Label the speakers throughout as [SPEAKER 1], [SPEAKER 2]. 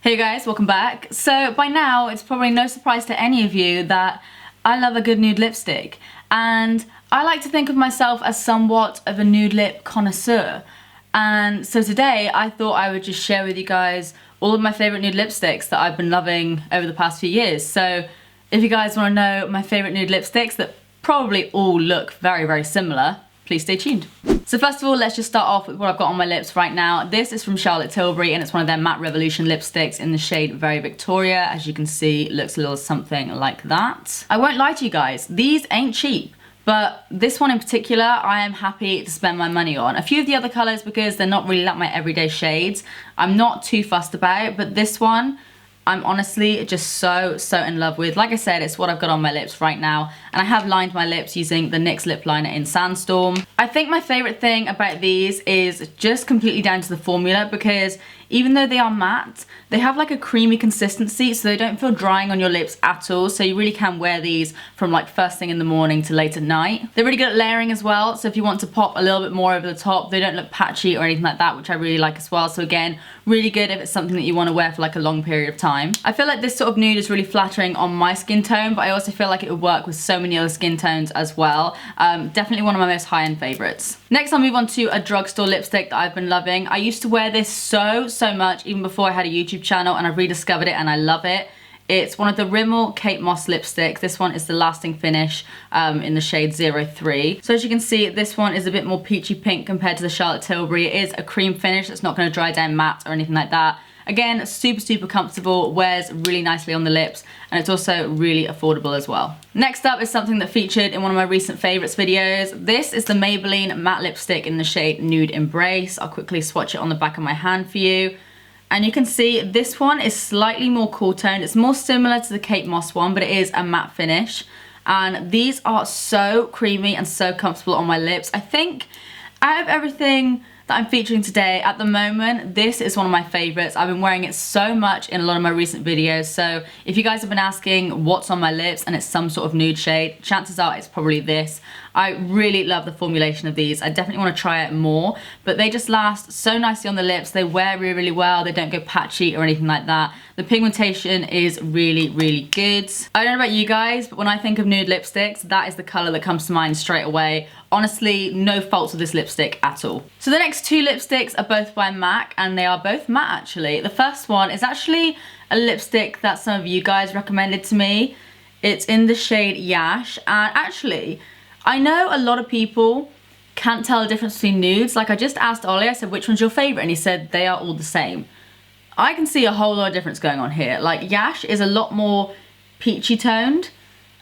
[SPEAKER 1] Hey guys, welcome back. So by now it's probably no surprise to any of you that I love a good nude lipstick, and I like to think of myself as somewhat of a nude lip connoisseur. And so today I thought I would just share with you guys all of my favourite nude lipsticks that I've been loving over the past few years. So if you guys want to know my favourite nude lipsticks that probably all look very, very similar, please stay tuned. So first of all, let's just start off with what I've got on my lips right now. This is from Charlotte Tilbury and it's one of their Matte Revolution lipsticks in the shade Very Victoria. As you can see, it looks a little something like that. I won't lie to you guys, these ain't cheap, but this one in particular, I am happy to spend my money on. A few of the other colours, because they're not really like my everyday shades, I'm not too fussed about, but this one, I'm honestly just so in love with. Like I said, it's what I've got on my lips right now, and I have lined my lips using the NYX lip liner in Sandstorm. I think my favourite thing about these is just completely down to the formula, because even though they are matte, they have like a creamy consistency, so they don't feel drying on your lips at all, so you really can wear these from like first thing in the morning to late at night. They're really good at layering as well, so if you want to pop a little bit more over the top, they don't look patchy or anything like that, which I really like as well. So again, really good if it's something that you want to wear for like a long period of time. I feel like this sort of nude is really flattering on my skin tone, but I also feel like it would work with so many other skin tones as well. Definitely one of my most high-end favourites. Next, I'll move on to a drugstore lipstick that I've been loving. I used to wear this so much even before I had a YouTube channel, and I've rediscovered it and I love it. It's one of the Rimmel Kate Moss lipsticks. This one is the Lasting Finish in the shade 03. So as you can see, this one is a bit more peachy pink compared to the Charlotte Tilbury. It is a cream finish. It's not going to dry down matte or anything like that. Again, super comfortable, wears really nicely on the lips, and it's also really affordable as well. Next up is something that featured in one of my recent favorites videos. This is the Maybelline matte lipstick in the shade Nude Embrace. I'll quickly swatch it on the back of my hand for you. And you can see this one is slightly more cool toned. It's more similar to the Kate Moss one, but it is a matte finish. And these are so creamy and so comfortable on my lips. I think out of everything that I'm featuring today, at the moment, this is one of my favorites. I've been wearing it so much in a lot of my recent videos, so if you guys have been asking what's on my lips and it's some sort of nude shade, chances are it's probably this. I really love the formulation of these. I definitely want to try it more, but they just last so nicely on the lips. They wear really well. They don't go patchy or anything like that. The pigmentation is really good. I don't know about you guys, but when I think of nude lipsticks, that is the color that comes to mind straight away. Honestly, no faults with this lipstick at all. So the next two lipsticks are both by MAC, and they are both matte actually. The first one is actually a lipstick that some of you guys recommended to me. It's in the shade Yash, and actually, I know a lot of people can't tell the difference between nudes. Like I just asked Ollie, I said, which one's your favorite? And he said, they are all the same. I can see a whole lot of difference going on here. Like Yash is a lot more peachy toned,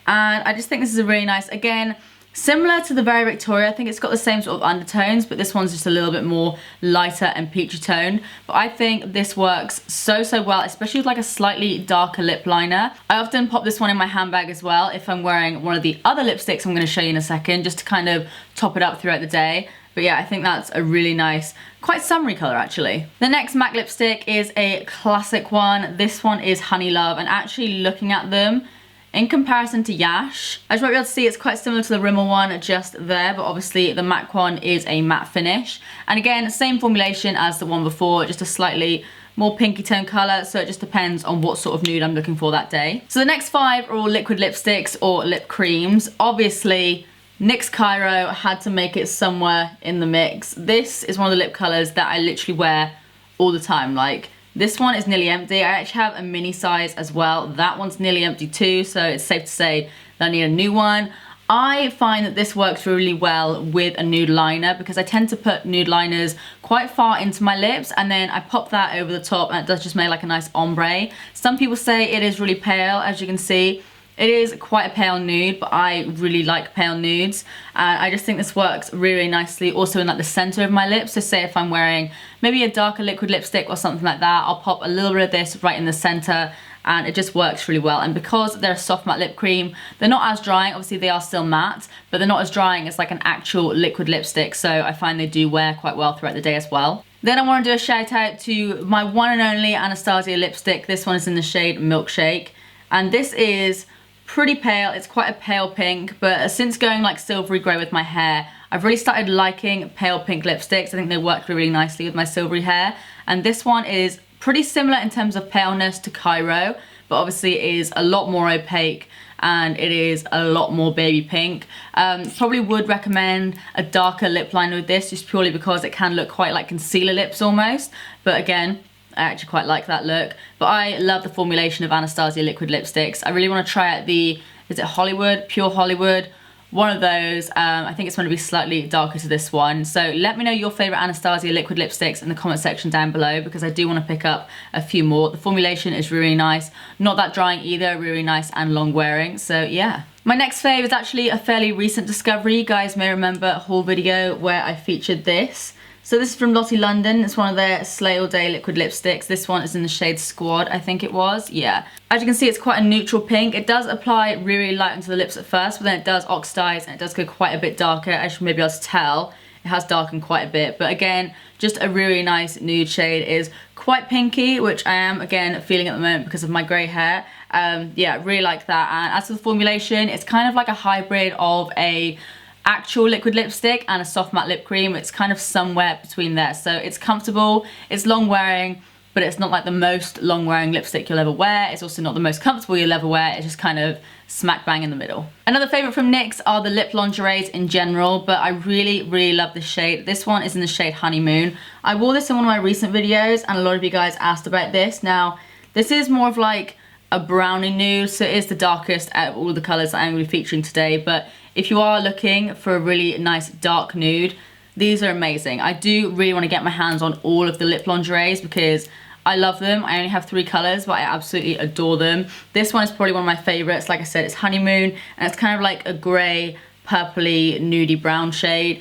[SPEAKER 1] and I just think this is a really nice, again, similar to the Very Victoria. I think it's got the same sort of undertones, but this one's just a little bit more lighter and peachy toned. But I think this works so well, especially with like a slightly darker lip liner. I often pop this one in my handbag as well if I'm wearing one of the other lipsticks I'm going to show you in a second, just to kind of top it up throughout the day. But yeah, I think that's a really nice, quite summery colour actually. The next MAC lipstick is a classic one. This one is Honey Love, and actually looking at them, in comparison to Yash, as you might be able to see, it's quite similar to the Rimmel one just there, but obviously the MAC one is a matte finish. And again, same formulation as the one before, just a slightly more pinky tone colour, so it just depends on what sort of nude I'm looking for that day. So the next five are all liquid lipsticks or lip creams. Obviously, NYX Cairo had to make it somewhere in the mix. This is one of the lip colours that I literally wear all the time. Like, this one is nearly empty. I actually have a mini size as well. That one's nearly empty too, so it's safe to say that I need a new one. I find that this works really well with a nude liner, because I tend to put nude liners quite far into my lips and then I pop that over the top, and it does just make like a nice ombre. Some people say it is really pale, as you can see. It is quite a pale nude, but I really like pale nudes. And I just think this works really nicely also in like the center of my lips. So say if I'm wearing maybe a darker liquid lipstick or something like that, I'll pop a little bit of this right in the center, and it just works really well. And because they're a soft matte lip cream, they're not as drying. Obviously they are still matte, but they're not as drying as like an actual liquid lipstick. So I find they do wear quite well throughout the day as well. Then I want to do a shout out to my one and only Anastasia lipstick. This one is in the shade Milkshake, and this is pretty pale. It's quite a pale pink, but since going like silvery grey with my hair, I've really started liking pale pink lipsticks. I think they work really nicely with my silvery hair, and this one is pretty similar in terms of paleness to Cairo, but obviously it is a lot more opaque and it is a lot more baby pink. Probably would recommend a darker lip liner with this, just purely because it can look quite like concealer lips almost. But again, I actually quite like that look. But I love the formulation of Anastasia liquid lipsticks. I really want to try out the, is it Hollywood? Pure Hollywood? One of those. I think it's going to be slightly darker to this one. So let me know your favourite Anastasia liquid lipsticks in the comment section down below, because I do want to pick up a few more. The formulation is really nice. Not that drying either, really nice and long wearing. So yeah. My next fave is actually a fairly recent discovery. You guys may remember a haul video where I featured this. So this is from Lottie London. It's one of their Slay All Day liquid lipsticks. This one is in the shade Squad, I think it was. Yeah. As you can see, it's quite a neutral pink. It does apply really light onto the lips at first, but then it does oxidize and it does go quite a bit darker. As you may be able to tell, it has darkened quite a bit. But again, just a really nice nude shade. It is quite pinky, which I am, again, feeling at the moment because of my grey hair. Yeah, really like that. And as for the formulation, it's kind of like a hybrid of a actual liquid lipstick and a soft matte lip cream. It's kind of somewhere between there. So it's comfortable, it's long wearing, but it's not like the most long wearing lipstick you'll ever wear. It's also not the most comfortable you'll ever wear. It's just kind of smack bang in the middle. Another favorite from NYX are the lip lingeries in general, but I really love this shade. This one is in the shade Honeymoon. I wore this in one of my recent videos and a lot of you guys asked about this. Now, this is more of like a brownie nude, so it is the darkest out of all the colors that I'm going to be featuring today. But if you are looking for a really nice dark nude, these are amazing. I do really want to get my hands on all of the lip lingeries because I love them. I only have 3 colors, but I absolutely adore them. This one is probably one of my favorites. Like I said, it's Honeymoon, and it's kind of like a gray, purpley, nudie brown shade.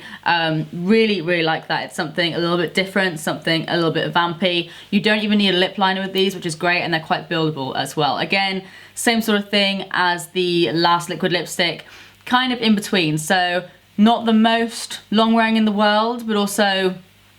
[SPEAKER 1] Really like that. It's something a little bit different, something a little bit vampy. You don't even need a lip liner with these, which is great, and they're quite buildable as well. Again, same sort of thing as the last liquid lipstick, kind of in between. So not the most long wearing in the world, but also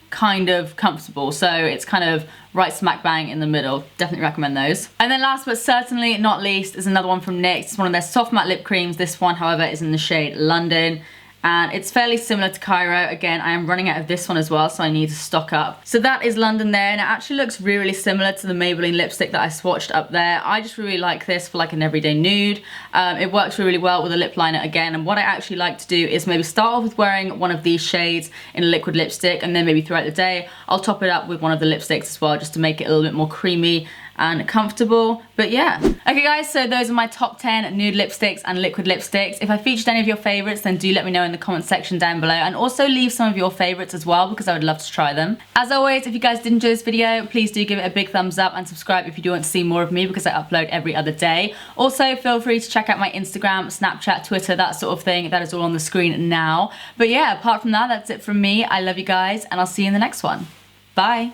[SPEAKER 1] kind of comfortable. So it's kind of right smack bang in the middle. Definitely recommend those. And then last but certainly not least is another one from NYX. It's one of their soft matte lip creams. This one, however, is in the shade London. And it's fairly similar to Cairo. Again, I am running out of this one as well, so I need to stock up. So that is London there, and it actually looks really similar to the Maybelline lipstick that I swatched up there. I just really like this for like an everyday nude. It works really well with a lip liner again, and what I actually like to do is maybe start off with wearing one of these shades in a liquid lipstick, and then maybe throughout the day, I'll top it up with one of the lipsticks as well, just to make it a little bit more creamy and comfortable. But yeah. Okay guys, so those are my top 10 nude lipsticks and liquid lipsticks. If I featured any of your favorites, then do let me know in the comment section down below, and also leave some of your favorites as well, because I would love to try them. As always, if you guys did enjoy this video, please do give it a big thumbs up and subscribe if you do want to see more of me, because I upload every other day. Also, feel free to check out my Instagram, Snapchat, Twitter, that sort of thing. That is all on the screen now. But yeah, apart from that, that's it from me. I love you guys, and I'll see you in the next one. Bye.